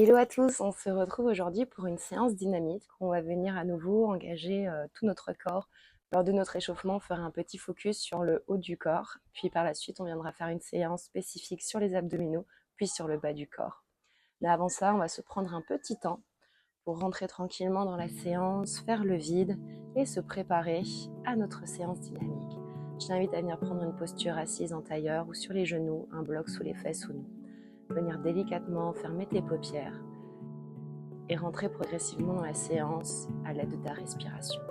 Hello à tous, on se retrouve aujourd'hui pour une séance dynamique où on va venir à nouveau engager tout notre corps. Lors de notre échauffement, on fera un petit focus sur le haut du corps, puis par la suite on viendra faire une séance spécifique sur les abdominaux, puis sur le bas du corps. Mais avant ça, on va se prendre un petit temps pour rentrer tranquillement dans la séance, faire le vide et se préparer à notre séance dynamique. Je t'invite à venir prendre une posture assise en tailleur ou sur les genoux, un bloc sous les fesses ou non. Venir délicatement fermer tes paupières et rentrer progressivement dans la séance à l'aide de ta respiration.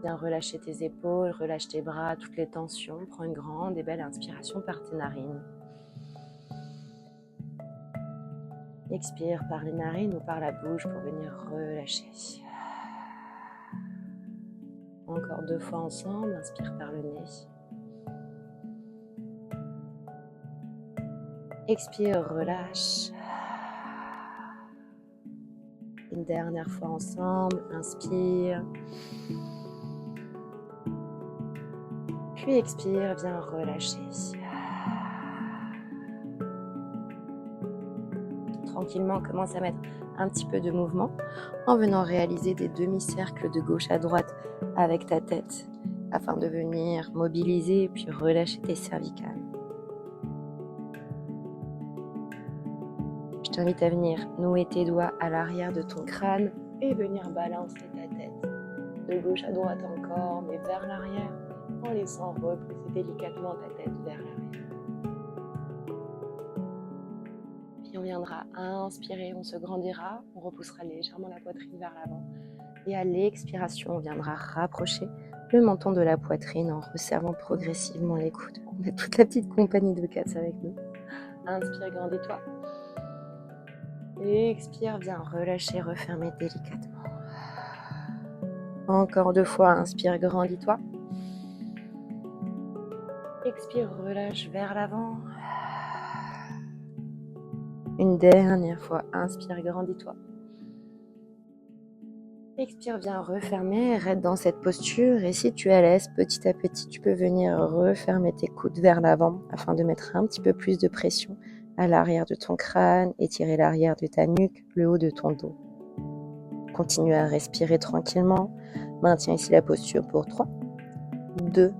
Viens relâcher tes épaules, relâche tes bras, toutes les tensions. Prends une grande et belle inspiration par tes narines. Expire par les narines ou par la bouche pour venir relâcher. Encore 2 fois ensemble, inspire par le nez. Expire, relâche. Une dernière fois ensemble, inspire. Puis expire, viens relâcher. Tranquillement, commence à mettre un petit peu de mouvement en venant réaliser des demi-cercles de gauche à droite avec ta tête afin de venir mobiliser puis relâcher tes cervicales. Je t'invite à venir nouer tes doigts à l'arrière de ton crâne et venir balancer ta tête de gauche à droite encore, mais vers l'arrière en laissant repousser délicatement ta tête vers l'arrière. Puis on viendra inspirer, on se grandira, on repoussera légèrement la poitrine vers l'avant. Et à l'expiration, on viendra rapprocher le menton de la poitrine en resservant progressivement les coudes. On a toute la petite compagnie de Cats avec nous. Inspire, grandis-toi. Expire, viens relâcher, refermer délicatement. Encore 2 fois, inspire, grandis-toi. Expire, relâche vers l'avant. Une dernière fois, inspire, grandis-toi. Expire, viens refermer, reste dans cette posture et si tu es à l'aise, petit à petit, tu peux venir refermer tes coudes vers l'avant afin de mettre un petit peu plus de pression à l'arrière de ton crâne, étirer l'arrière de ta nuque, le haut de ton dos. Continue à respirer tranquillement, maintiens ici la posture pour 3, 2,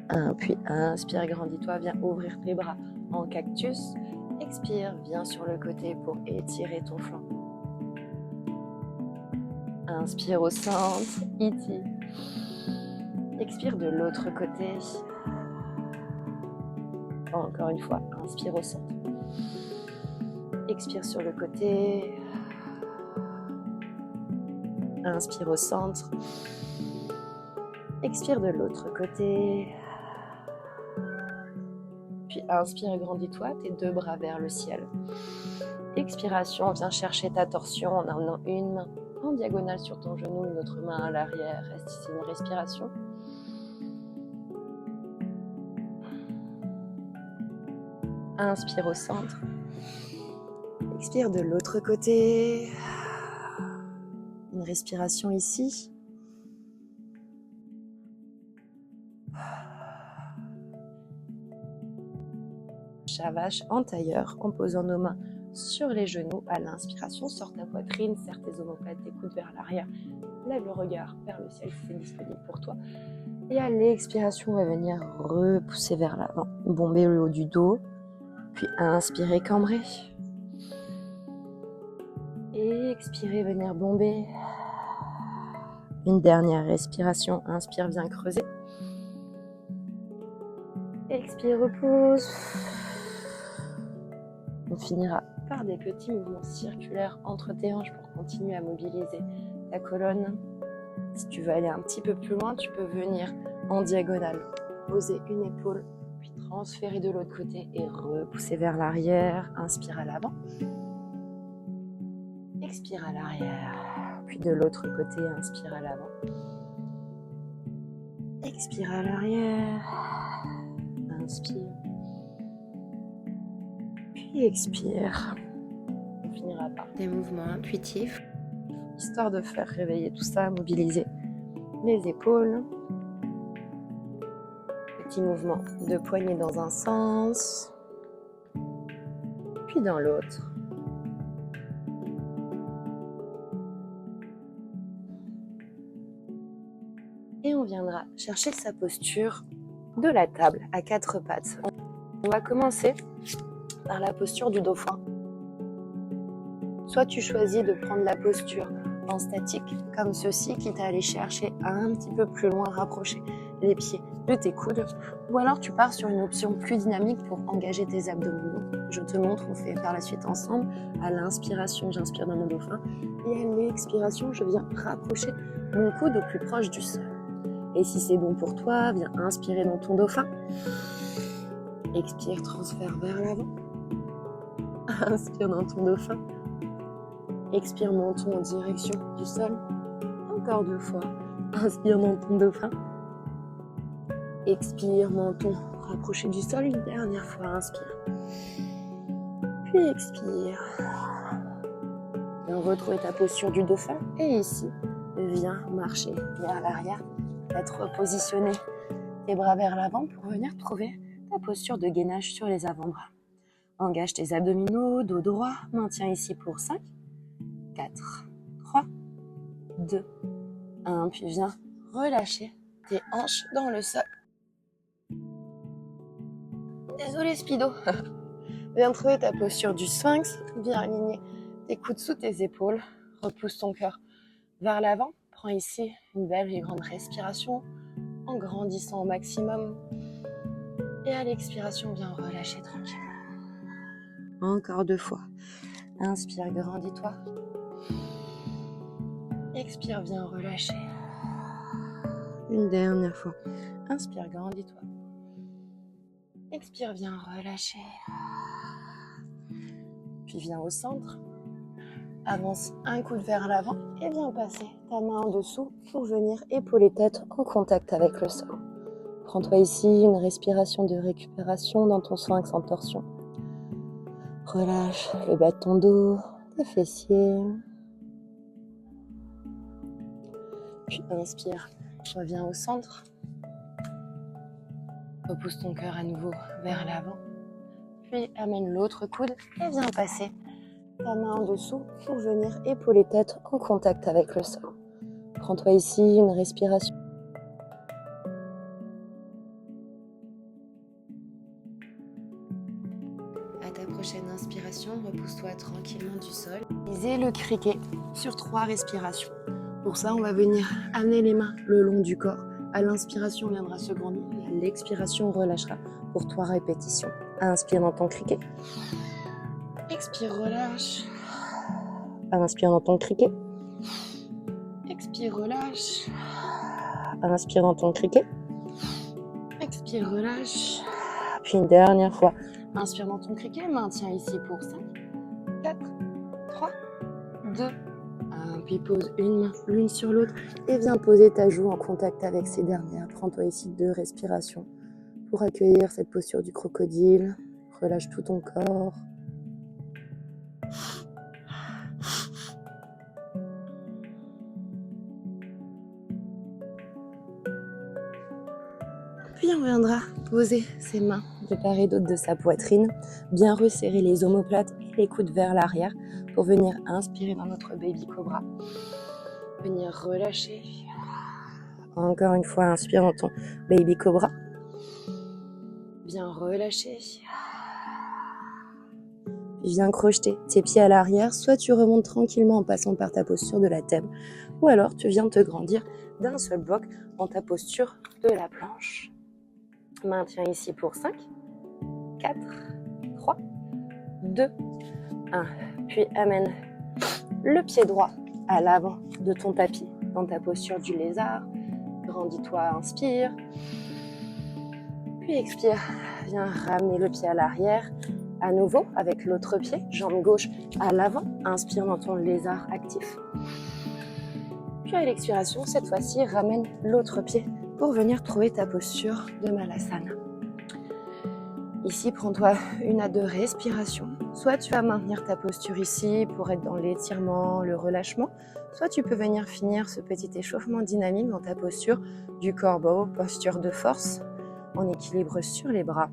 1, puis inspire, grandis-toi, viens ouvrir tes bras en cactus, expire, viens sur le côté pour étirer ton flanc. Inspire au centre, iti. Expire de l'autre côté. Encore une fois, inspire au centre. Expire sur le côté. Inspire au centre. Expire de l'autre côté. Puis inspire et grandis-toi, tes 2 bras vers le ciel. Expiration, viens chercher ta torsion en amenant une main en diagonale sur ton genou, une autre main à l'arrière. Reste ici une respiration. Inspire au centre. Expire de l'autre côté. Une respiration ici. Shavash en tailleur en posant nos mains sur les genoux. À l'inspiration, sors ta poitrine, serre tes omoplates, tes coudes vers l'arrière. Lève le regard vers le ciel si c'est disponible pour toi. Et à l'expiration, on va venir repousser vers l'avant. Bomber le haut du dos. Puis inspirer, cambrer. Et expirer, venir bomber. Une dernière respiration. Inspire, viens creuser. Expire, repose. On finira par des petits mouvements circulaires entre tes hanches pour continuer à mobiliser ta colonne. Si tu veux aller un petit peu plus loin, tu peux venir en diagonale, poser une épaule, puis transférer de l'autre côté et repousser vers l'arrière. Inspire à l'avant. Expire à l'arrière. Puis de l'autre côté, inspire à l'avant. Expire à l'arrière. Inspire. Puis expire. On finira par des mouvements intuitifs, histoire de faire réveiller tout ça, mobiliser les épaules. Petit mouvement de poignet dans un sens, puis dans l'autre. viendra chercher sa posture de la table à 4 pattes. On va commencer par la posture du dauphin. Soit tu choisis de prendre la posture en statique, comme ceci, quitte à aller chercher un petit peu plus loin, rapprocher les pieds de tes coudes, ou alors tu pars sur une option plus dynamique pour engager tes abdominaux. Je te montre, on fait par la suite ensemble. À l'inspiration, j'inspire dans mon dauphin, et à l'expiration, je viens rapprocher mon coude au plus proche du sol. Et si c'est bon pour toi, viens inspirer dans ton dauphin. Expire, transfert vers l'avant. Inspire dans ton dauphin. Expire, menton en direction du sol. Encore 2 fois. Inspire dans ton dauphin. Expire, menton rapproché du sol. Une dernière fois, inspire. Puis expire. Viens retrouver ta posture du dauphin. Et ici, viens marcher vers l'arrière. Être positionné tes bras vers l'avant pour venir trouver ta posture de gainage sur les avant-bras. Engage tes abdominaux, dos droit. Maintiens ici pour 5. 4, 3, 2, 1, puis viens relâcher tes hanches dans le sol. Désolé Speedo. Viens trouver ta posture du sphinx, viens aligner tes coudes sous tes épaules, repousse ton cœur vers l'avant, prends ici une belle et grande respiration en grandissant au maximum et à l'expiration, viens relâcher tranquillement. Encore 2 fois. Inspire, grandis-toi. Expire, viens relâcher. Une dernière fois. Inspire, grandis-toi. Expire, viens relâcher. Puis viens au centre. Avance un coude vers l'avant et viens passer ta main en dessous pour venir épauler tête en contact avec le sol. Prends-toi ici une respiration de récupération dans ton sphinx en torsion. Relâche le bas de ton dos, tes fessiers. Puis inspire, reviens au centre. Repousse ton cœur à nouveau vers l'avant. Puis amène l'autre coude et viens passer ta main en dessous pour venir épauler tête en contact avec le sol. Prends-toi ici une respiration. À ta prochaine inspiration, repousse-toi tranquillement du sol. Visez le criquet sur 3 respirations. Pour ça, on va venir amener les mains le long du corps. À l'inspiration, on viendra se grandir et à l'expiration, on relâchera pour 3 répétitions. Inspire dans ton criquet. Expire, relâche. Inspire dans ton criquet. Expire, relâche. Inspire dans ton criquet. Expire, relâche. Puis une dernière fois. Inspire dans ton criquet. Maintiens ici pour 5, 4, 3, 2, 1. Puis pose une main l'une sur l'autre et viens poser ta joue en contact avec ces dernières. Prends-toi ici 2 respirations pour accueillir cette posture du crocodile. Relâche tout ton corps. Puis on viendra poser ses mains de part et d'autre de sa poitrine, bien resserrer les omoplates et les coudes vers l'arrière pour venir inspirer dans notre baby cobra. Venir relâcher. Encore une fois, inspire dans ton baby cobra. Bien relâcher. Puis viens crocheter tes pieds à l'arrière. Soit tu remontes tranquillement en passant par ta posture de la thème, ou alors tu viens te grandir d'un seul bloc en ta posture de la planche. Maintiens ici pour 5, 4, 3, 2, 1. Puis amène le pied droit à l'avant de ton tapis dans ta posture du lézard. Grandis-toi, inspire. Puis expire. Viens ramener le pied à l'arrière. À nouveau avec l'autre pied, jambe gauche à l'avant. Inspire dans ton lézard actif. Puis à l'expiration, cette fois-ci, ramène l'autre pied pour venir trouver ta posture de Malasana. Ici, prends-toi 1 à 2 respirations. Soit tu vas maintenir ta posture ici pour être dans l'étirement, le relâchement. Soit tu peux venir finir ce petit échauffement dynamique dans ta posture du corbeau, posture de force, en équilibre sur les bras.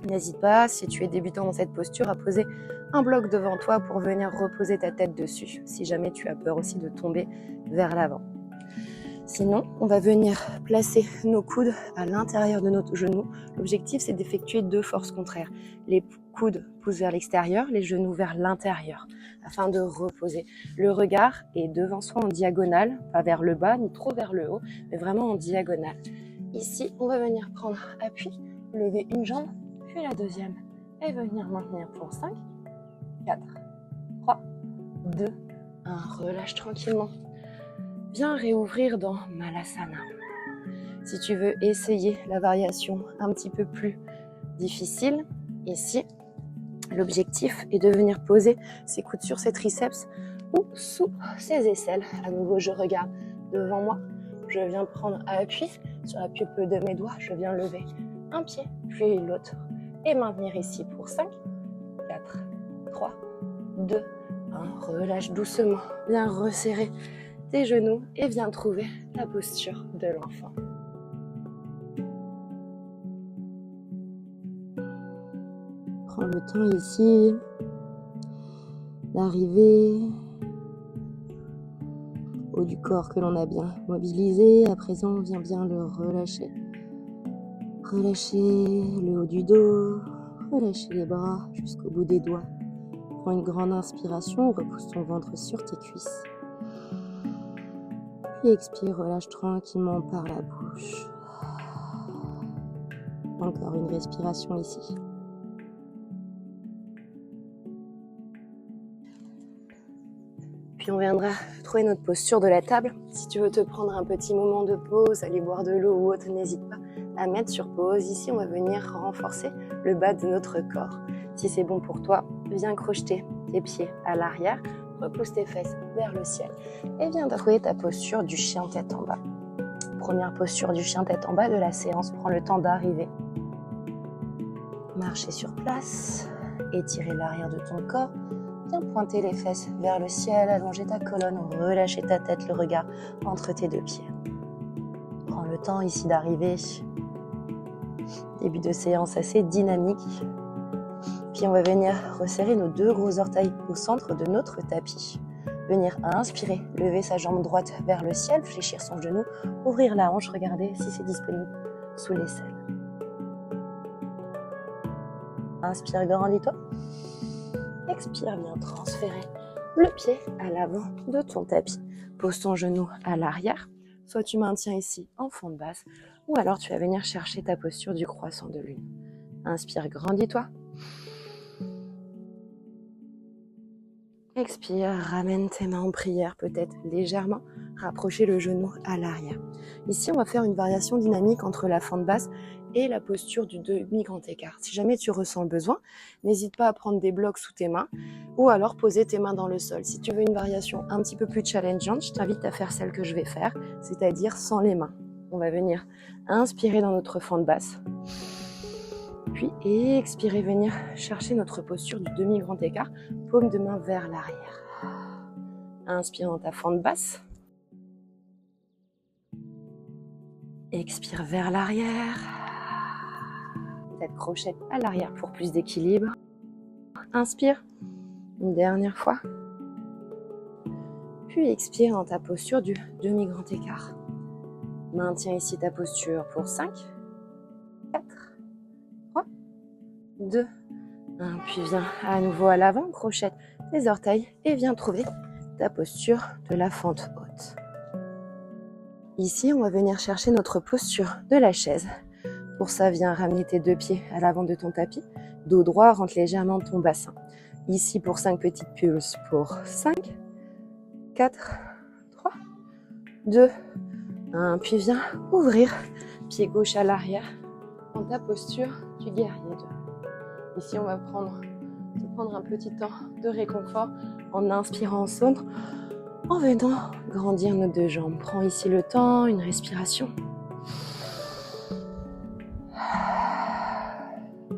N'hésite pas, si tu es débutant dans cette posture, à poser un bloc devant toi pour venir reposer ta tête dessus, si jamais tu as peur aussi de tomber vers l'avant. Sinon, on va venir placer nos coudes à l'intérieur de notre genou. L'objectif, c'est d'effectuer 2 forces contraires. Les coudes poussent vers l'extérieur, les genoux vers l'intérieur, afin de reposer. Le regard est devant soi en diagonale, pas vers le bas, ni trop vers le haut, mais vraiment en diagonale. Ici, on va venir prendre appui, lever une jambe, puis la deuxième, et venir maintenir pour 5, 4, 3, 2, 1. Relâche tranquillement. Viens réouvrir dans Malasana. Si tu veux essayer la variation un petit peu plus difficile, ici, l'objectif est de venir poser ses coudes sur ses triceps ou sous ses aisselles. À nouveau, je regarde devant moi. Je viens prendre appui sur la pupille de mes doigts. Je viens lever un pied, puis l'autre. Et maintenir ici pour 5, 4, 3, 2, 1. Relâche doucement. Viens resserrer tes genoux et viens trouver la posture de l'enfant. Prends le temps ici d'arriver au haut du corps que l'on a bien mobilisé. À présent, on vient bien le relâcher. Relâcher le haut du dos, relâcher les bras jusqu'au bout des doigts. Prends une grande inspiration, repousse ton ventre sur tes cuisses. Puis expire, relâche tranquillement par la bouche. Encore une respiration ici. Puis on viendra trouver notre posture de la table. Si tu veux te prendre un petit moment de pause, aller boire de l'eau ou autre, n'hésite pas à mettre sur pause. Ici, on va venir renforcer le bas de notre corps. Si c'est bon pour toi, viens crocheter tes pieds à l'arrière, repousse tes fesses vers le ciel et viens trouver ta posture du chien tête en bas. Première posture du chien tête en bas de la séance, prends le temps d'arriver. Marcher sur place, étirer l'arrière de ton corps. Viens pointer les fesses vers le ciel, allonger ta colonne, relâcher ta tête, le regard entre tes deux pieds. Prends le temps ici d'arriver. Début de séance assez dynamique. Puis on va venir resserrer nos 2 gros orteils au centre de notre tapis. Venir inspirer, lever sa jambe droite vers le ciel, fléchir son genou, ouvrir la hanche, regarder si c'est disponible sous l'aisselle. Inspire, grandis-toi. Expire, viens transférer le pied à l'avant de ton tapis. Pose ton genou à l'arrière. Soit tu maintiens ici en fond de basse, ou alors tu vas venir chercher ta posture du croissant de lune. Inspire, grandis-toi. Expire, ramène tes mains en prière, peut-être légèrement, rapprocher le genou à l'arrière. Ici, on va faire une variation dynamique entre la fente basse et la posture du demi-grand écart. Si jamais tu ressens le besoin, n'hésite pas à prendre des blocs sous tes mains ou alors poser tes mains dans le sol. Si tu veux une variation un petit peu plus challengeante, je t'invite à faire celle que je vais faire, c'est-à-dire sans les mains. On va venir inspirer dans notre fente basse. Puis expirer, venir chercher notre posture du demi-grand écart, paume de main vers l'arrière. Inspire dans ta fente basse. Expire vers l'arrière. Tête crochette à l'arrière pour plus d'équilibre. Inspire, une dernière fois. Puis expire dans ta posture du demi-grand écart. Maintiens ici ta posture pour 5, 4, 3, 2, 1. Puis viens à nouveau à l'avant, crochette tes orteils et viens trouver ta posture de la fente haute. Ici, on va venir chercher notre posture de la chaise. Pour ça, viens ramener tes 2 pieds à l'avant de ton tapis. Dos droit, rentre légèrement ton bassin. Ici, pour 5 petites pulses, pour 5, 4, 3, 2, 1. Puis viens ouvrir, pied gauche à l'arrière, dans ta posture du guerrier 2. Ici, on va prendre un petit temps de réconfort en inspirant en saune, en venant grandir nos 2 jambes. Prends ici le temps, une respiration.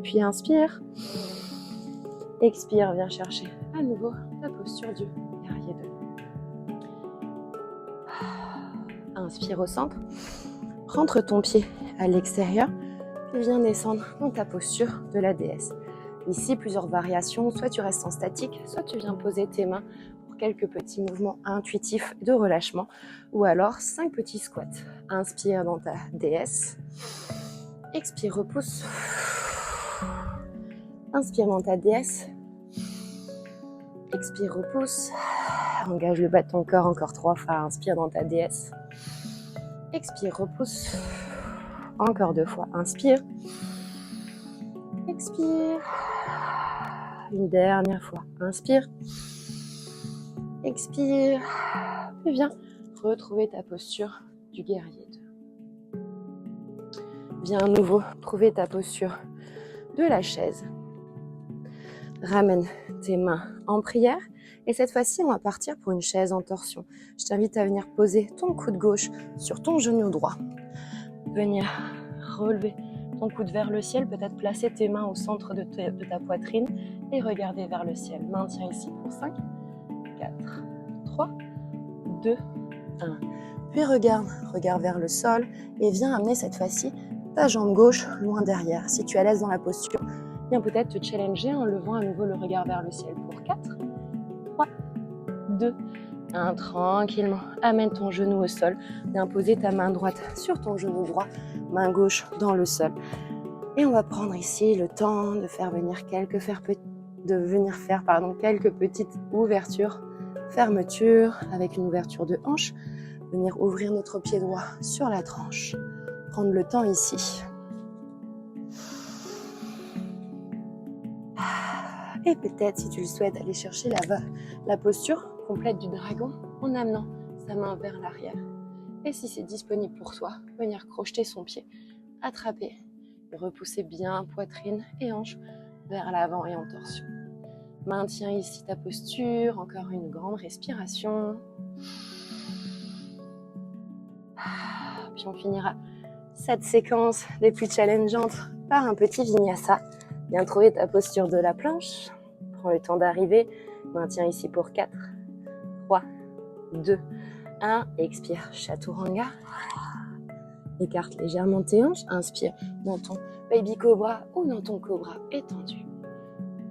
Puis inspire. Expire, viens chercher à nouveau la posture du guerrier 2. Inspire au centre. Rentre ton pied à l'extérieur. Puis viens descendre dans ta posture de la déesse. Ici, plusieurs variations. Soit tu restes en statique, soit tu viens poser tes mains pour pour quelques petits mouvements intuitifs de relâchement ou alors 5 petits squats. Inspire dans ta DS. Expire, repousse. Inspire dans ta DS. Expire, repousse. Engage le bas de ton corps encore 3 fois. Inspire dans ta DS. Expire, repousse. Encore 2 fois. Inspire. Expire. Une dernière fois. Inspire. Expire. Puis viens retrouver ta posture du guerrier 2. Viens à nouveau trouver ta posture de la chaise. Ramène tes mains en prière. Et cette fois-ci, on va partir pour une chaise en torsion. Je t'invite à venir poser ton coude gauche sur ton genou droit. Venir relever ton coude vers le ciel, peut-être placer tes mains au centre de ta poitrine et regarder vers le ciel. Maintiens ici pour 5, 4, 3, 2, 1. Puis regarde vers le sol et viens amener cette fois-ci ta jambe gauche loin derrière. Si tu es à l'aise dans la posture, viens peut-être te challenger en levant à nouveau le regard vers le ciel pour 4, 3, 2, 1. Tranquillement, amène ton genou au sol. Viens poser ta main droite sur ton genou droit, main gauche dans le sol. Et on va prendre ici le temps de venir faire quelques petites ouvertures, fermetures avec une ouverture de hanche. Venir ouvrir notre pied droit sur la tranche. Prendre le temps ici. Et peut-être, si tu le souhaites, aller chercher la posture complète du dragon en amenant sa main vers l'arrière. Et si c'est disponible pour toi, venir crocheter son pied, attraper et repousser bien poitrine et hanche vers l'avant et en torsion. Maintiens ici ta posture, encore une grande respiration. Puis on finira cette séquence des plus challengeantes par un petit vinyasa. Viens trouver ta posture de la planche. Prends le temps d'arriver. Maintiens ici pour 4, 3, 2, 1. Expire, Chaturanga. Écarte légèrement tes hanches. Inspire dans ton baby cobra ou dans ton cobra étendu.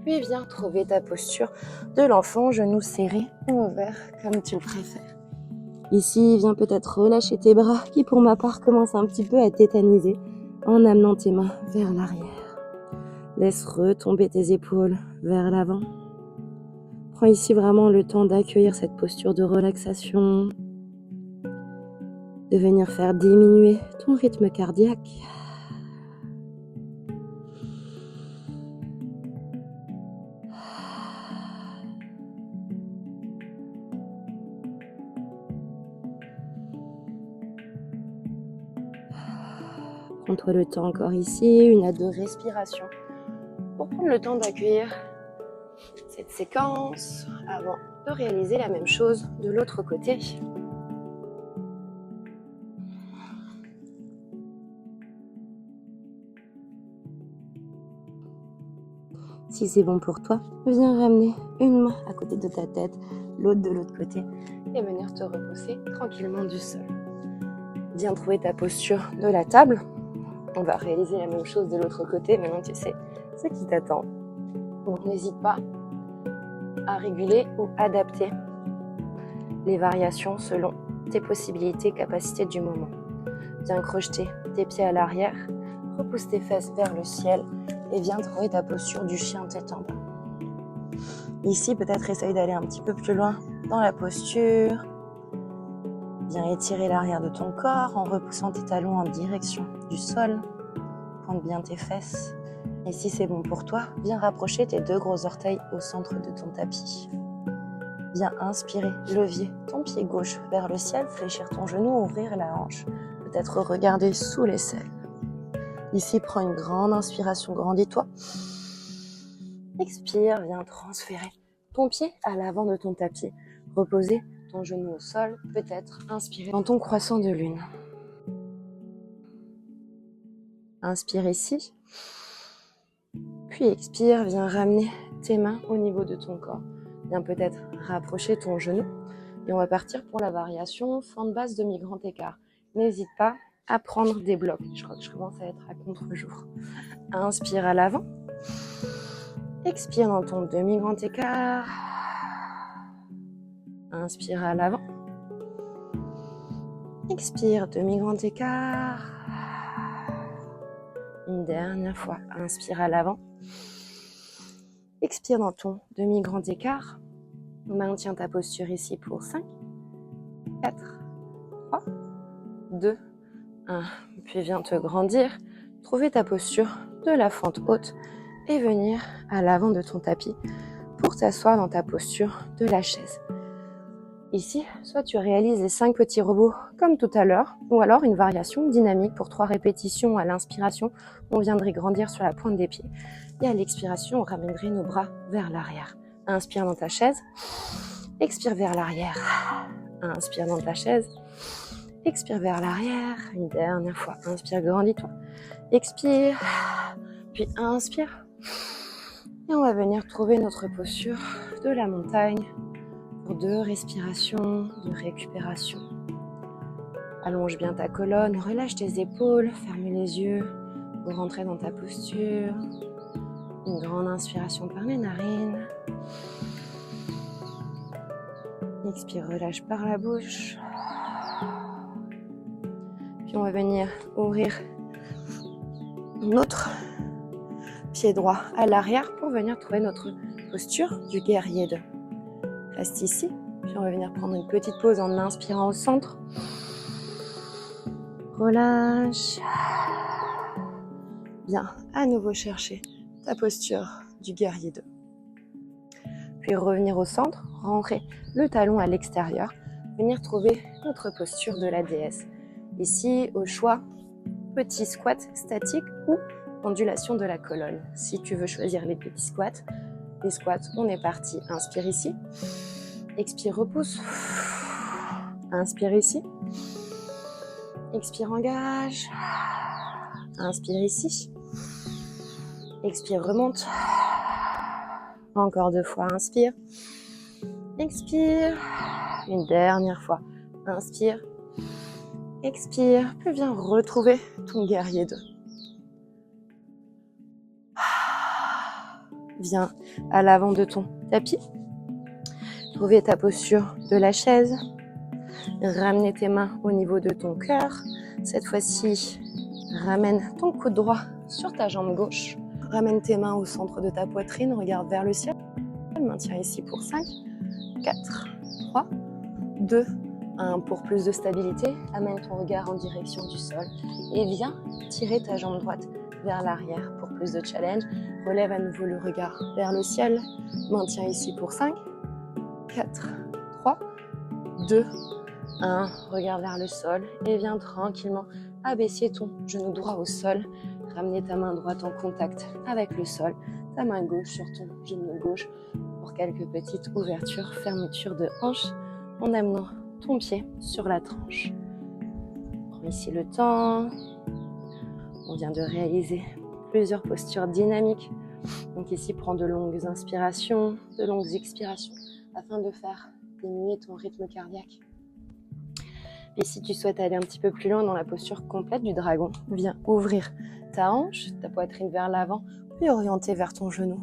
Puis viens trouver ta posture de l'enfant, genoux serrés ou ouverts comme tu le préfères. Ici, viens peut-être relâcher tes bras qui pour ma part commencent un petit peu à tétaniser en amenant tes mains vers l'arrière. Laisse retomber tes épaules vers l'avant. Prends ici vraiment le temps d'accueillir cette posture de relaxation, de venir faire diminuer ton rythme cardiaque. Prends-toi le temps encore ici, 1 à 2 respirations pour prendre le temps d'accueillir cette séquence avant de réaliser la même chose de l'autre côté. Si c'est bon pour toi, viens ramener une main à côté de ta tête, l'autre de l'autre côté et venir te reposer tranquillement du sol. Viens trouver ta posture de la table. On va réaliser la même chose de l'autre côté, maintenant tu sais ce qui t'attend. Donc n'hésite pas à réguler ou adapter les variations selon tes possibilités, capacités du moment. Viens crocheter tes pieds à l'arrière, repousse tes fesses vers le ciel et viens trouver ta posture du chien tête en bas. Ici, peut-être essaye d'aller un petit peu plus loin dans la posture. Viens étirer l'arrière de ton corps en repoussant tes talons en direction du sol. Pointe bien tes fesses. Et si c'est bon pour toi, viens rapprocher tes 2 gros orteils au centre de ton tapis. Viens inspirer, levier ton pied gauche vers le ciel, fléchir ton genou, ouvrir la hanche. Peut-être regarder sous l'aisselle. Ici, prends une grande inspiration, grandis-toi. Expire, viens transférer ton pied à l'avant de ton tapis. Reposer ton genou au sol, peut-être inspirer dans ton croissant de lune. Inspire ici. Puis expire, viens ramener tes mains au niveau de ton corps. Viens peut-être rapprocher ton genou. Et on va partir pour la variation fente basse demi-grand écart. N'hésite pas à prendre des blocs. Je crois que je commence à être à contre-jour. Inspire à l'avant. Expire dans ton demi-grand écart. Inspire à l'avant. Expire, demi-grand écart. Une dernière fois, inspire à l'avant. Expire dans ton demi-grand écart. Maintiens ta posture ici pour 5, 4, 3, 2, 1. Puis viens te grandir, trouver ta posture de la fente haute et venir à l'avant de ton tapis pour t'asseoir dans ta posture de la chaise. Ici, soit tu réalises les 5 petits robots comme tout à l'heure, ou alors une variation dynamique pour 3 répétitions. À l'inspiration, on viendrait grandir sur la pointe des pieds. Et à l'expiration, on ramènerait nos bras vers l'arrière. Inspire dans ta chaise, expire vers l'arrière. Inspire dans ta chaise, expire vers l'arrière. Une dernière fois, inspire, grandis-toi. Expire, puis inspire. Et on va venir trouver notre posture de la montagne pour 2 respirations de récupération. Allonge bien ta colonne, relâche tes épaules, ferme les yeux pour rentrer dans ta posture. Une grande inspiration par les narines. Expire, relâche par la bouche. Puis on va venir ouvrir notre pied droit à l'arrière pour venir trouver notre posture du guerrier 2. Reste ici, puis on va venir prendre une petite pause en inspirant au centre. Relâche. Bien, à nouveau chercher ta posture du guerrier 2. Puis revenir au centre, rentrer le talon à l'extérieur, venir trouver notre posture de la déesse. Ici, au choix, petit squat statique ou ondulation de la colonne. Si tu veux choisir les petits squats, on est parti. Inspire ici, expire, repousse. Inspire ici, expire, engage. Inspire ici, expire, remonte. Encore 2 fois, inspire, expire, une dernière fois, inspire, expire, puis viens retrouver ton guerrier 2. Viens à l'avant de ton tapis, trouver ta posture de la chaise, ramener tes mains au niveau de ton cœur. Cette fois-ci, ramène ton coude droit sur ta jambe gauche. Ramène tes mains au centre de ta poitrine, regarde vers le ciel. Maintiens ici pour 5, 4, 3, 2, 1. Pour plus de stabilité, amène ton regard en direction du sol et viens tirer ta jambe droite vers l'arrière. Pour plus de challenge, relève à nouveau le regard vers le ciel. Maintiens ici pour 5, 4, 3, 2, 1. Regarde vers le sol et viens tranquillement abaisser ton genou droit au sol. Ramener ta main droite en contact avec le sol, ta main gauche sur ton genou gauche pour quelques petites ouvertures, fermetures de hanches en amenant ton pied sur la tranche. Prends ici le temps. On vient de réaliser plusieurs postures dynamiques. Donc ici, prends de longues inspirations, de longues expirations afin de faire diminuer ton rythme cardiaque. Et si tu souhaites aller un petit peu plus loin dans la posture complète du dragon, viens ouvrir ta hanche, ta poitrine vers l'avant, puis orienter vers ton genou.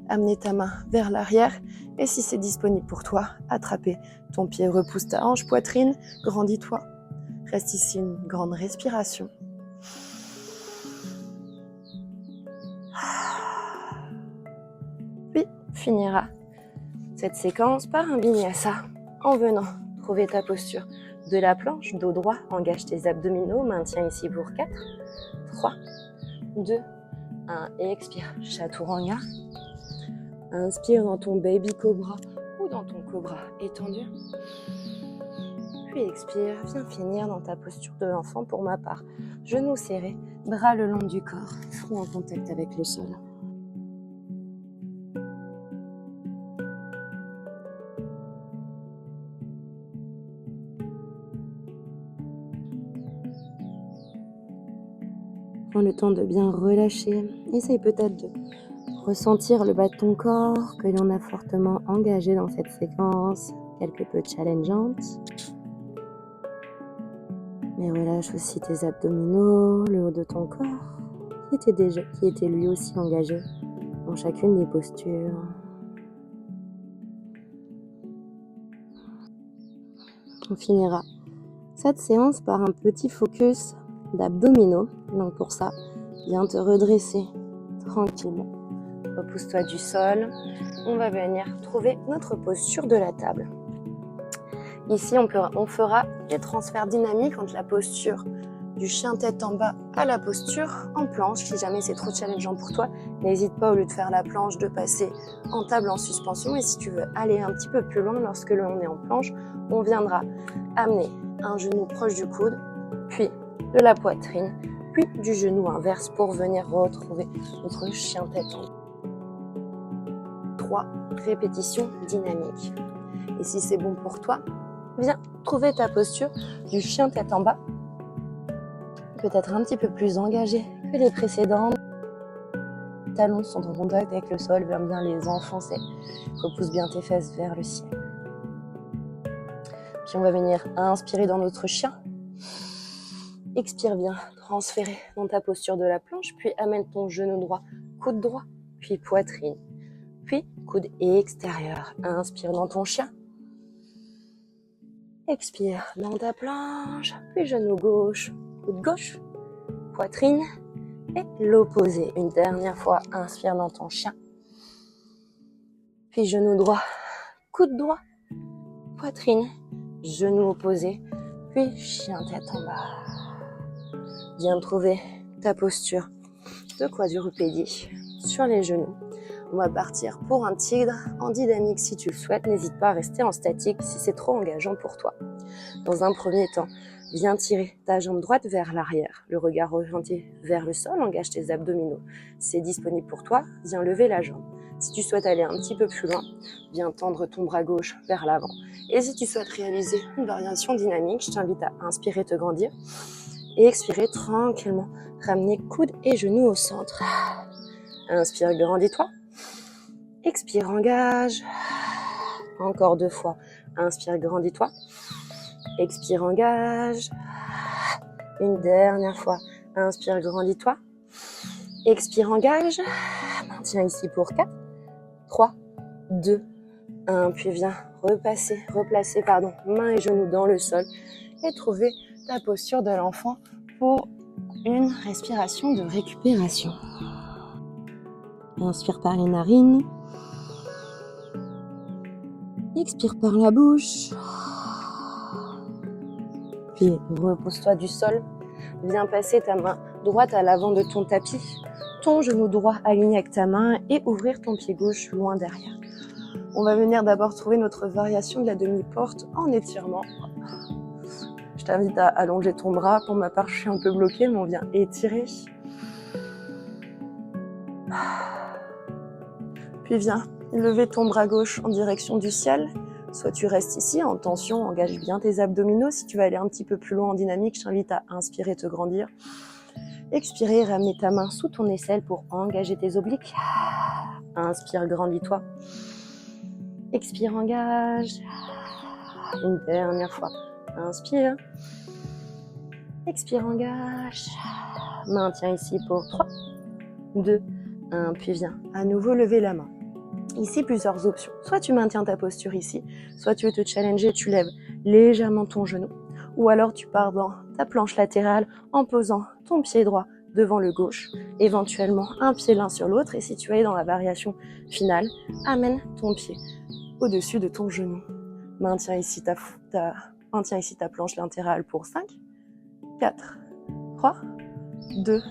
Amener ta main vers l'arrière et si c'est disponible pour toi, attraper ton pied, repousse ta hanche, poitrine, grandis-toi. Reste ici une grande respiration. Puis finira cette séquence par un vinyasa en venant trouver ta posture de la planche, dos droit, engage tes abdominaux, maintiens ici pour 4, 3, 2, 1 et expire, chaturanga. Inspire dans ton baby cobra ou dans ton cobra étendu. Puis expire, viens finir dans ta posture de l'enfant pour ma part. Genoux serrés, bras le long du corps, front en contact avec le sol. Prends le temps de bien relâcher. Essaye peut-être de ressentir le bas de ton corps que l'on a fortement engagé dans cette séquence, quelque peu challengeante. Mais relâche aussi tes abdominaux, le haut de ton corps, qui était lui aussi engagé dans chacune des postures. On finira cette séance par un petit focus d'abdominaux. Donc pour ça, viens te redresser tranquillement. Repousse-toi du sol. On va venir trouver notre posture de la table. Ici, on fera des transferts dynamiques entre la posture du chien tête en bas à la posture en planche. Si jamais c'est trop challengeant pour toi, n'hésite pas, au lieu de faire la planche, de passer en table en suspension. Et si tu veux aller un petit peu plus loin, lorsque l'on est en planche, on viendra amener un genou proche du coude, puis de la poitrine, puis du genou inverse pour venir retrouver notre chien tête en bas. 3 répétitions dynamiques. Et si c'est bon pour toi, viens trouver ta posture du chien tête en bas, peut-être un petit peu plus engagée que les précédentes. Les talons sont en contact avec le sol, viens bien les enfoncer. Repousse bien tes fesses vers le ciel. Puis on va venir inspirer dans notre chien. Expire bien, transférer dans ta posture de la planche, puis amène ton genou droit, coude droit, puis poitrine, puis coude extérieur. Inspire dans ton chien. Expire dans ta planche, puis genou gauche, coude gauche, poitrine et l'opposé. Une dernière fois, inspire dans ton chien, puis genou droit, coude droit, poitrine, genou opposé, puis chien tête en bas. Viens trouver ta posture de quadrupédie sur les genoux. On va partir pour un tigre en dynamique si tu le souhaites. N'hésite pas à rester en statique si c'est trop engageant pour toi. Dans un premier temps, viens tirer ta jambe droite vers l'arrière. Le regard orienté vers le sol, engage tes abdominaux. Si c'est disponible pour toi, viens lever la jambe. Si tu souhaites aller un petit peu plus loin, viens tendre ton bras gauche vers l'avant. Et si tu souhaites réaliser une variation dynamique, je t'invite à inspirer, te grandir et expirer tranquillement. Ramener coude et genoux au centre. Inspire, grandis-toi. Expire, engage. Encore 2 fois. Inspire, grandis-toi. Expire, engage. Une dernière fois. Inspire, grandis-toi. Expire, engage. Maintiens ici pour 4, 3, 2, 1. Puis viens replacer, mains et genoux dans le sol et trouver ta posture de l'enfant pour une respiration de récupération. Inspire par les narines. Expire par la bouche. Puis repose-toi du sol. Viens passer ta main droite à l'avant de ton tapis, ton genou droit aligné avec ta main et ouvrir ton pied gauche loin derrière. On va venir d'abord trouver notre variation de la demi-porte en étirement. Je t'invite à allonger ton bras. Pour ma part, je suis un peu bloquée, mais on vient étirer. Puis viens lever ton bras gauche en direction du ciel. Soit tu restes ici en tension, engage bien tes abdominaux. Si tu veux aller un petit peu plus loin en dynamique, je t'invite à inspirer, te grandir. Expirer, ramener ta main sous ton aisselle pour engager tes obliques. Inspire, grandis-toi. Expire, engage. Une dernière fois. Inspire. Expire, engage. Maintiens ici pour 3, 2, 1. Puis viens à nouveau lever la main. Ici, plusieurs options. Soit tu maintiens ta posture ici, soit tu veux te challenger, tu lèves légèrement ton genou. Ou alors tu pars dans ta planche latérale en posant ton pied droit devant le gauche, éventuellement un pied l'un sur l'autre. Et si tu es dans la variation finale, amène ton pied au-dessus de ton genou. Maintiens ici ta planche latérale pour 5, 4, 3, 2,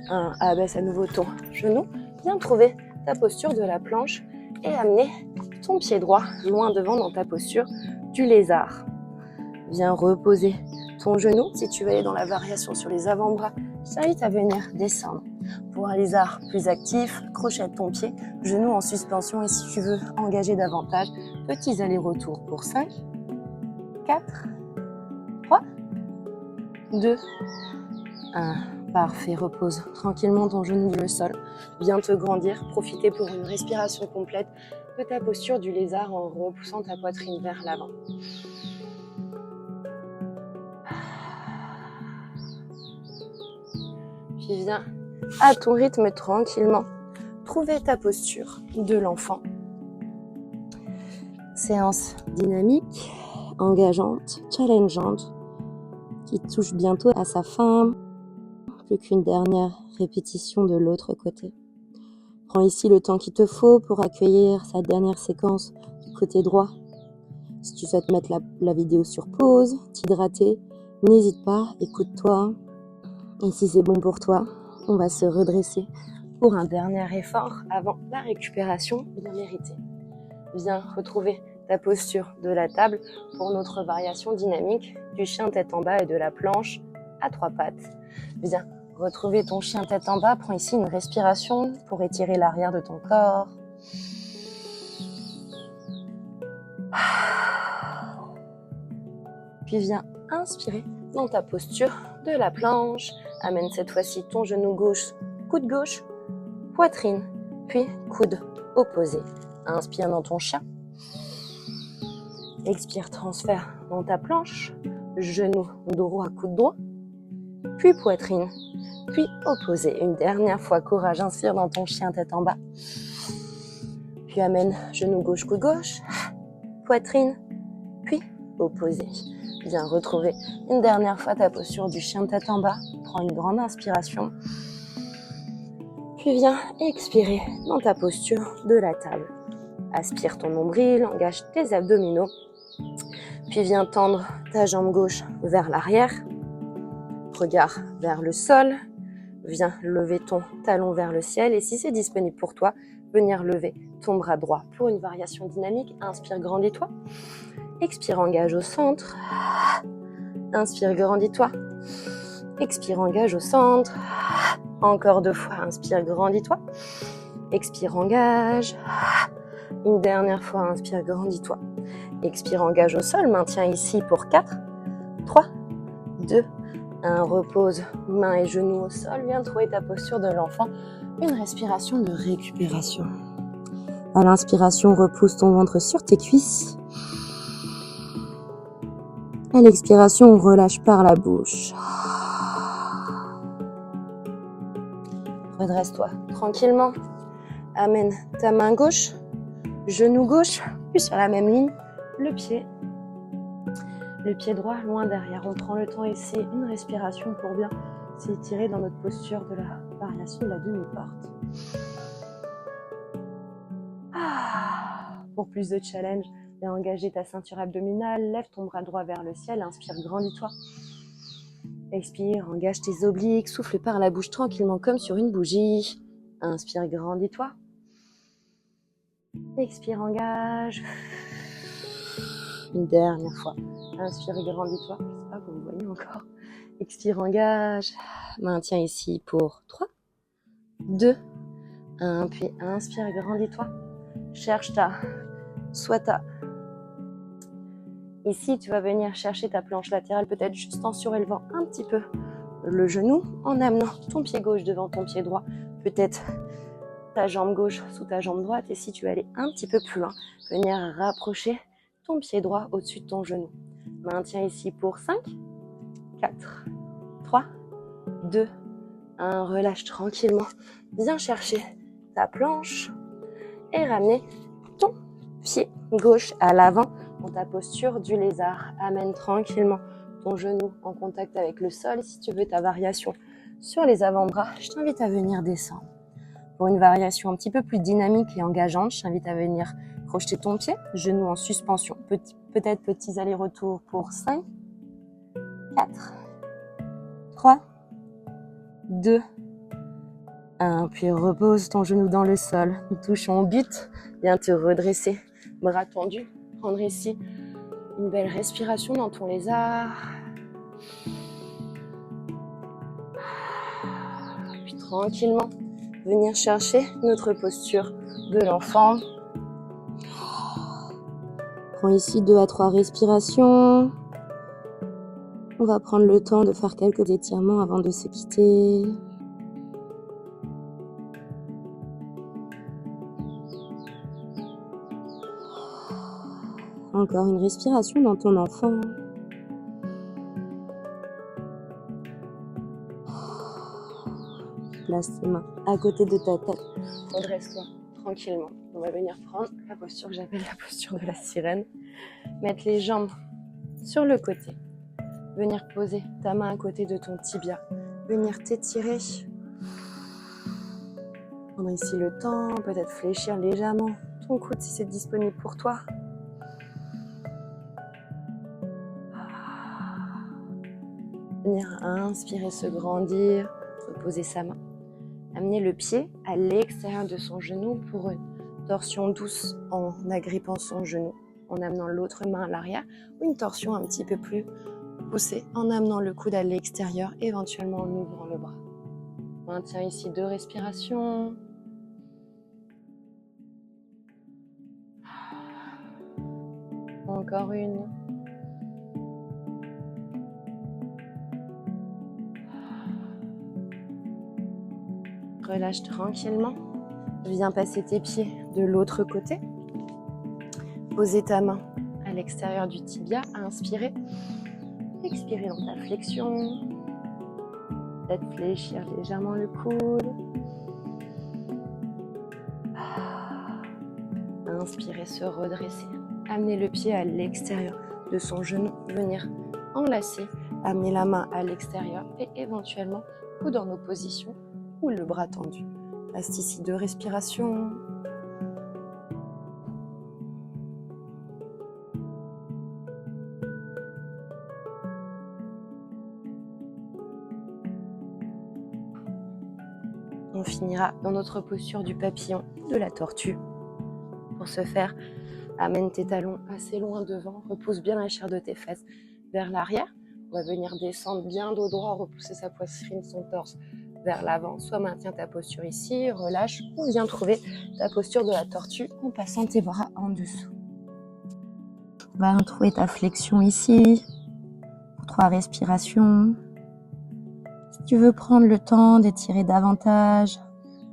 1. Abaisse à nouveau ton genou. Viens trouver ta posture de la planche et amener ton pied droit loin devant dans ta posture du lézard. Viens reposer ton genou. Si tu veux aller dans la variation sur les avant-bras, je t'invite à venir descendre. Pour un lézard plus actif, crochette ton pied, genou en suspension. Et si tu veux engager davantage, petits allers-retours pour 5, 4, 3, 2, 1. Parfait, repose tranquillement ton genou sur le sol. Viens te grandir, profiter pour une respiration complète de ta posture du lézard en repoussant ta poitrine vers l'avant. Puis viens à ton rythme tranquillement trouver ta posture de l'enfant. Séance dynamique engageante, challengeante, qui touche bientôt à sa fin. Plus qu'une dernière répétition de l'autre côté. Prends ici le temps qu'il te faut pour accueillir sa dernière séquence du côté droit. Si tu souhaites mettre la vidéo sur pause, t'hydrater, n'hésite pas, écoute-toi. Et si c'est bon pour toi, on va se redresser pour un dernier effort avant la récupération bien méritée. Viens retrouver ta posture de la table pour notre variation dynamique du chien tête en bas et de la planche à 3 pattes. Viens retrouver ton chien tête en bas. Prends ici une respiration pour étirer l'arrière de ton corps. Puis viens inspirer dans ta posture de la planche. Amène cette fois-ci ton genou gauche, coude gauche, poitrine, puis coude opposé. Inspire dans ton chien. Expire, transfert dans ta planche. Genou droit, coude droit, puis poitrine, puis opposé. Une dernière fois, courage, inspire dans ton chien tête en bas. Puis amène genou gauche, coude gauche, poitrine, puis opposé. Viens retrouver une dernière fois ta posture du chien tête en bas. Prends une grande inspiration. Puis viens expirer dans ta posture de la table. Aspire ton nombril, engage tes abdominaux. Puis viens tendre ta jambe gauche vers l'arrière. Regard vers le sol. Viens lever ton talon vers le ciel. Et si c'est disponible pour toi, venir lever ton bras droit pour une variation dynamique. Inspire, grandis-toi. Expire, engage au centre. Inspire, grandis-toi. Expire, engage au centre. Encore 2 fois. Inspire, grandis-toi. Expire, engage. Une dernière fois. Inspire, grandis-toi. Expire, engage au sol. Maintiens ici pour 4, 3, 2, 1. Repose, mains et genoux au sol. Viens trouver ta posture de l'enfant. Une respiration de récupération. À l'inspiration, repousse ton ventre sur tes cuisses. À l'expiration, on relâche par la bouche. Redresse-toi tranquillement. Amène ta main gauche, genou gauche, puis sur la même ligne, le pied droit loin derrière. On prend le temps ici, une respiration pour bien s'étirer dans notre posture de la variation de la demi-porte. Pour plus de challenge, viens engager ta ceinture abdominale, lève ton bras droit vers le ciel, inspire, grandis-toi. Expire, engage tes obliques, souffle par la bouche tranquillement comme sur une bougie. Inspire, grandis-toi. Expire, engage. Une dernière fois. Inspire, grandis-toi. Je ne sais pas, vous me voyez encore. Expire, engage. Maintiens ici pour 3, 2, 1. Puis inspire, grandis-toi. Cherche Ici, tu vas venir chercher ta planche latérale, peut-être juste en surélevant un petit peu le genou, en amenant ton pied gauche devant ton pied droit, peut-être ta jambe gauche sous ta jambe droite. Et si tu veux aller un petit peu plus loin, venir rapprocher ton pied droit au-dessus de ton genou. Maintiens ici pour 5, 4, 3, 2, 1. Relâche tranquillement. Viens chercher ta planche et ramener ton pied gauche à l'avant dans ta posture du lézard. Amène tranquillement ton genou en contact avec le sol. Si tu veux ta variation sur les avant-bras, je t'invite à venir descendre. Pour une variation un petit peu plus dynamique et engageante, je t'invite à venir crocheter ton pied, genou en suspension. Peut-être petits allers-retours pour 5, 4, 3, 2, 1. Puis repose ton genou dans le sol. Nous touchons au but. Viens te redresser, bras tendus. Prendre ici une belle respiration dans ton lézard. Puis tranquillement, venir chercher notre posture de l'enfant. Prends ici 2 à 3 respirations. On va prendre le temps de faire quelques étirements avant de se quitter. Encore une respiration dans ton enfant. Place tes mains à côté de ta tête. Redresse-toi tranquillement. On va venir prendre la posture que j'appelle la posture de la sirène. Mettre les jambes sur le côté. Venir poser ta main à côté de ton tibia. Venir t'étirer. Prendre ici le temps, peut-être fléchir légèrement ton coude si c'est disponible pour toi. Venir inspirer, se grandir, reposer sa main. Amener le pied à l'extérieur de son genou pour une torsion douce en agrippant son genou, en amenant l'autre main à l'arrière, ou une torsion un petit peu plus poussée en amenant le coude à l'extérieur, éventuellement en ouvrant le bras. Maintiens ici 2 respirations. Encore une. Relâche tranquillement. Viens passer tes pieds de l'autre côté. Poser ta main à l'extérieur du tibia. Inspirer. Expirer dans ta flexion. Peut-être fléchir légèrement le coude. Inspirer, se redresser. Amener le pied à l'extérieur de son genou. Venir enlacer. Amener la main à l'extérieur et éventuellement coude en opposition ou le bras tendu. Reste ici 2 respirations. On finira dans notre posture du papillon, de la tortue. Pour ce faire, amène tes talons assez loin devant, repousse bien la chair de tes fesses vers l'arrière. On va venir descendre bien dos droit, repousser sa poitrine, son torse vers l'avant. Soit maintiens ta posture ici, relâche, ou viens trouver ta posture de la tortue en passant tes bras en dessous. On va retrouver ta flexion ici, pour 3 respirations. Si tu veux prendre le temps d'étirer davantage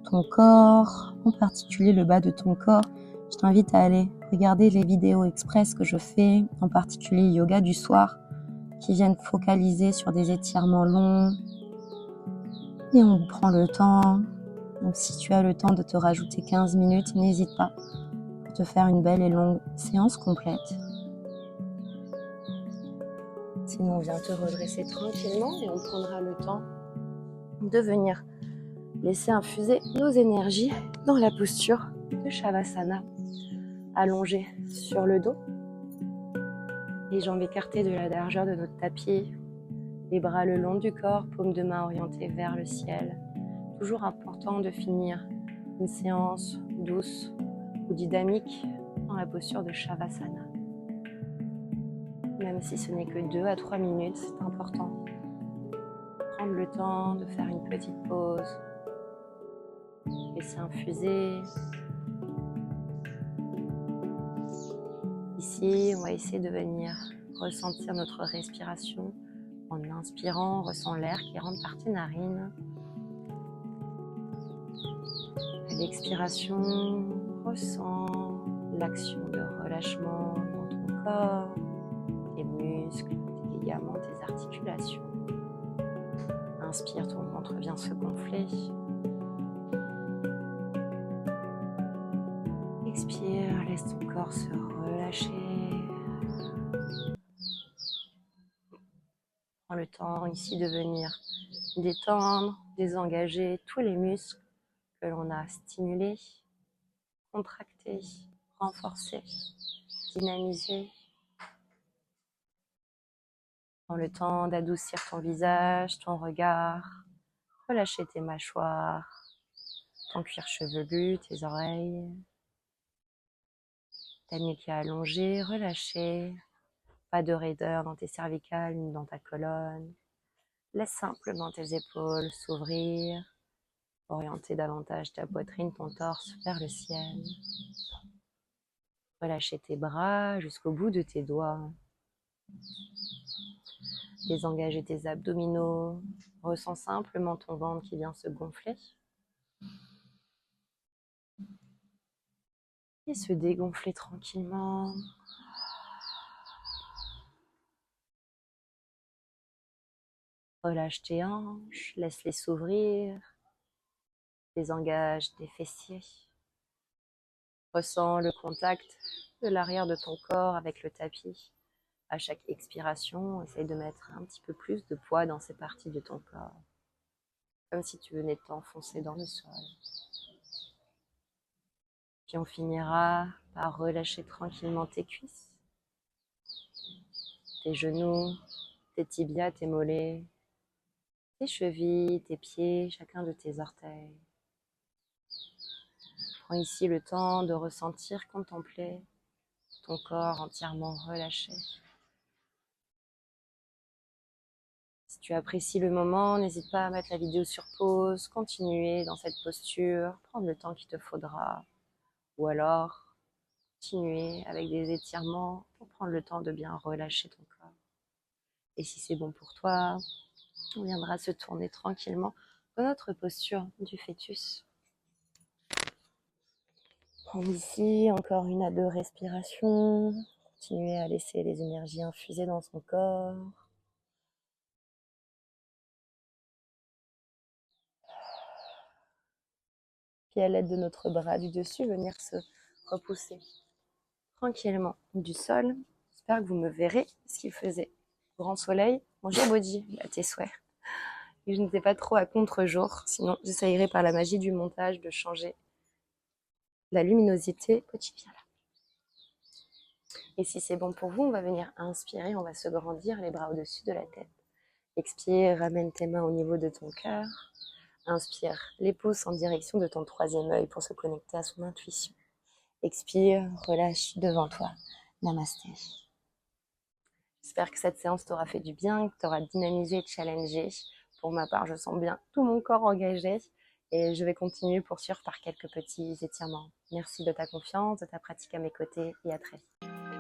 ton corps, en particulier le bas de ton corps, je t'invite à aller regarder les vidéos express que je fais, en particulier yoga du soir, qui viennent focaliser sur des étirements longs. Et on prend le temps. Donc si tu as le temps de te rajouter 15 minutes, n'hésite pas pour te faire une belle et longue séance complète. Sinon, viens te redresser tranquillement et on prendra le temps de venir laisser infuser nos énergies dans la posture de Shavasana, allongé sur le dos, les jambes écartées de la largeur de notre tapis, les bras le long du corps, paumes de main orientées vers le ciel. Toujours important de finir une séance douce ou dynamique dans la posture de Shavasana. Même si ce n'est que 2 à 3 minutes, c'est important. Prendre le temps de faire une petite pause, laisser infuser. Ici, on va essayer de venir ressentir notre respiration. En inspirant, on ressent l'air qui rentre par tes narines. À l'expiration, ressens l'action de relâchement dans ton corps, tes muscles, tes ligaments, tes articulations. Inspire, ton ventre vient se gonfler. Expire, laisse ton corps se relâcher. Prends le temps ici de venir détendre, désengager tous les muscles que l'on a stimulés, contractés, renforcés, dynamisés. Prends le temps d'adoucir ton visage, ton regard, relâcher tes mâchoires, ton cuir chevelu, tes oreilles, ta nuque allongée, relâchée, pas de raideur dans tes cervicales ni dans ta colonne. Laisse simplement tes épaules s'ouvrir, orienter davantage ta poitrine, ton torse vers le ciel. Relâcher tes bras jusqu'au bout de tes doigts. Désengager tes abdominaux. Ressens simplement ton ventre qui vient se gonfler. Et se dégonfler tranquillement. Relâche tes hanches, laisse-les s'ouvrir. Désengage tes fessiers. Ressens le contact de l'arrière de ton corps avec le tapis À chaque expiration, essaye de mettre un petit peu plus de poids dans ces parties de ton corps, comme si tu venais de t'enfoncer dans le sol. Puis on finira par relâcher tranquillement tes cuisses, tes genoux, tes tibias, tes mollets, tes chevilles, tes pieds, chacun de tes orteils. Prends ici le temps de ressentir, contempler ton corps entièrement relâché. Si tu apprécies le moment, n'hésite pas à mettre la vidéo sur pause, continuer dans cette posture, prendre le temps qu'il te faudra, ou alors continuer avec des étirements pour prendre le temps de bien relâcher ton corps. Et si c'est bon pour toi, on viendra se tourner tranquillement dans notre posture du fœtus. Prends ici encore 1 à 2 respirations, continuer à laisser les énergies infuser dans son corps. Puis à l'aide de notre bras du dessus, venir se repousser tranquillement du sol. J'espère que vous me verrez ce qu'il faisait. Grand soleil, bonjour Body, à tes souhaits. Et je n'étais pas trop à contre-jour, sinon j'essayerai par la magie du montage de changer la luminosité. Body, viens là. Et si c'est bon pour vous, on va venir inspirer, on va se grandir, les bras au-dessus de la tête. Expire, ramène tes mains au niveau de ton cœur. Inspire, les pouces en direction de ton 3e œil pour se connecter à son intuition. Expire, relâche devant toi. Namasté. J'espère que cette séance t'aura fait du bien, que t'aura dynamisé, challengé. Pour ma part, je sens bien tout mon corps engagé et je vais continuer poursuivre par quelques petits étirements. Merci de ta confiance, de ta pratique à mes côtés et à très vite.